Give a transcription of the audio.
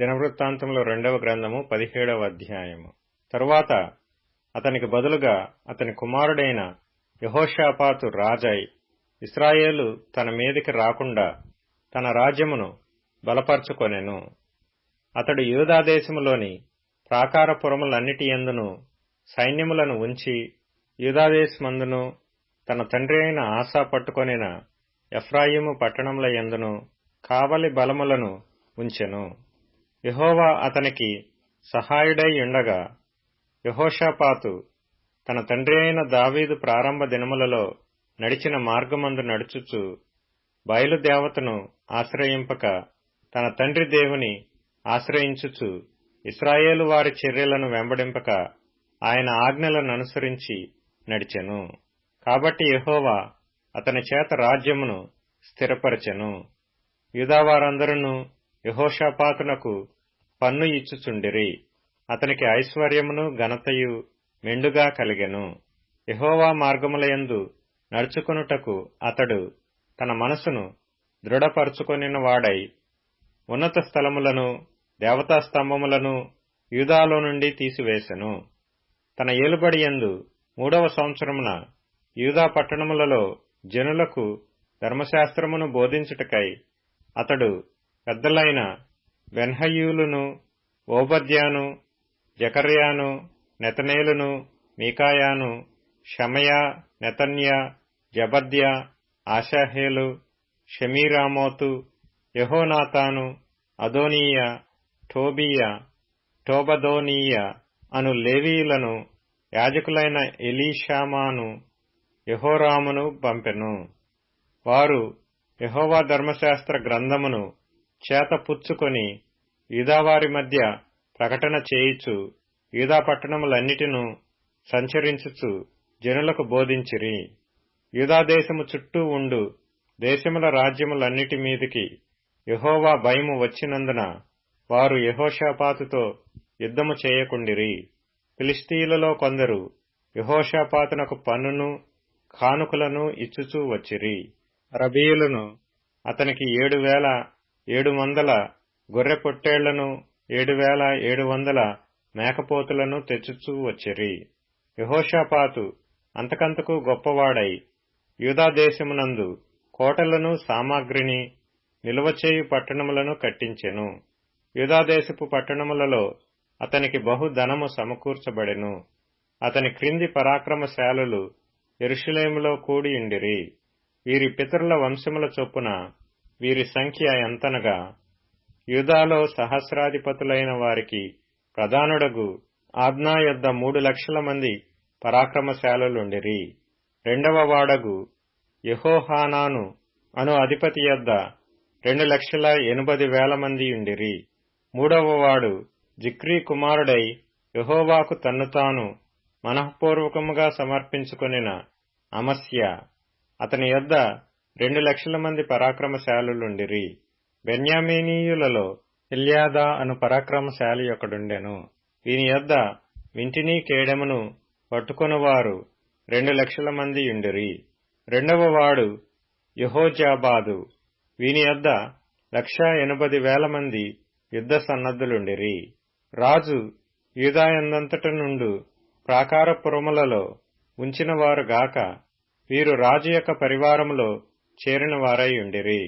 దినవృత్తాంతములు 2వ గ్రంథము 17వ అధ్యాయము. తరువాత అతనికి బదులుగా అతని కుమారుడైన యెహోషాపాతు రాజై ఇశ్రాయేలు తన మీదికి రాకుండా తన రాజ్యమును బలపరచుకొనెను. అతడు యూదాదేశములోని ప్రాకారపురములన్నిటి యందును సైన్యములను ఉంచి యూదాదేశమందును తన తండ్రి అయిన ఆసా పట్టుకొనిన ఎఫ్రాయిము పట్టణముల యందును కావలి బలములను ఉంచెను. యెహోవా అతనికి సహాయుడై ఉండగా యెహోషాపాతు తన తండ్రి అయిన దావీదు ప్రారంభ దినములలో నడిచిన మార్గమందు నడుచుచు బయలుదేవతను ఆశ్రయింపక తన తండ్రి దేవుని ఆశ్రయించుచు ఇశ్రాయేలు వారి చర్యలను వెంబడింపక ఆయన ఆజ్ఞలను అనుసరించి నడిచెను. కాబట్టి యెహోవా అతని చేత రాజ్యమును స్థిరపరచెను. యూదావారందరూ యెహోషాపాతునకు పన్ను ఇచ్చుచుండిరి. అతనికి ఐశ్వర్యమును ఘనతయు మెండుగా కలిగెను. యెహోవా మార్గములయందు నడుచుకొనుటకు అతడు తన మనసును దృఢపరచుకొనిన వాడై ఉన్నత స్థలములను దేవతా స్తంభములను యూదాలో నుండి తీసివేసెను. తన ఏలుబడియందు 3వ సంవత్సరమున యూదా పట్టణములలో జనులకు ధర్మశాస్త్రమును బోధించుటకై అతడు పెద్దలైన బెన్హయ్యూలును, ఓబద్యాను, జకర్యాను, నెతనేలును, మీకాయాను, షమయా, నెతన్యా, జబద్యా, ఆషాహేలు, షమీరామోతు, యెహోనాతాను, అదోనీయ, టోబీయ, టోబదోనీయ అను లేవీయులను యాజకులైన ఎలీషామాను, యెహోరామును పంపెను. వారు యెహోవా ధర్మశాస్త్ర గ్రంథమును చేత పుచ్చుకొని యూదావారి మధ్య ప్రకటన చేయుచు యూదా పట్టణములన్నిటినూ సంచరించుచు జనులకు బోధించిరి. యూదాదేశము చుట్టూ ఉండు దేశముల రాజ్యములన్నిటి మీదికి యెహోవా భయము వచ్చినందున వారు యెహోషాపాతుతో యుద్ధము చేయకుండిరి. ఫిలిష్తీయులలో కొందరు యెహోషాపాతునకు పన్నును కానుకలను ఇచ్చుచూ వచ్చిరి. అరబీయులను అతనికి 7,700 గొర్రె పొట్టేళ్లను 7,700 మేకపోతులను తెచ్చుచూ వచ్చిరి. యెహోషాపాతు అంతకంతకు గొప్పవాడై యూదాదేశమునందు కోటలను సామాగ్రిని నిలువచేయు పట్టణములను కట్టించెను. యూదాదేశపు పట్టణములలో అతనికి బహు ధనము సమకూర్చబడెను. అతని క్రింది పరాక్రమశాలులు యెరూషలేములో కూడియుండిరి. వీరి పితరుల వంశముల చొప్పున వీరి సంఖ్య ఎంతనగా యూదాలో సహస్రాధిపతులైన వారికి ప్రధానుడగు ఆద్నా యొద్ద 3,00,000 మంది పరాక్రమశాలులుండిరి. 2వ వాడగు యెహోహానాను అను అధిపతి యొద్ద 2,80,000 మందియుండిరి. 3వ వాడు జిక్రీ కుమారుడై యెహోవాకు తన్ను తాను మనఃపూర్వకముగా సమర్పించుకొనిన అమస్యా, అతని యొద్ద 2,00,000 మంది పరాక్రమశాలులుండిరి. బెన్యామీనీయులలో ఎల్యాదా అను పరాక్రమశాలి ఒకడుండెను. వీని యొద్ద వింటినీ కేడెమును పట్టుకొనువారు 2,00,000 మందియుండిరి. 2వ వాడు యెహోజాబాదు, వీని యొద్ద 1,80,000 మంది యుద్ధ సన్నద్ధులుండిరి. రాజు యూదాయందంతట నుండు ప్రాకారపురములలో ఉంచినవారుగాక వీరు రాజు యొక్క పరివారములో చేరిన వారై ఉండిరి.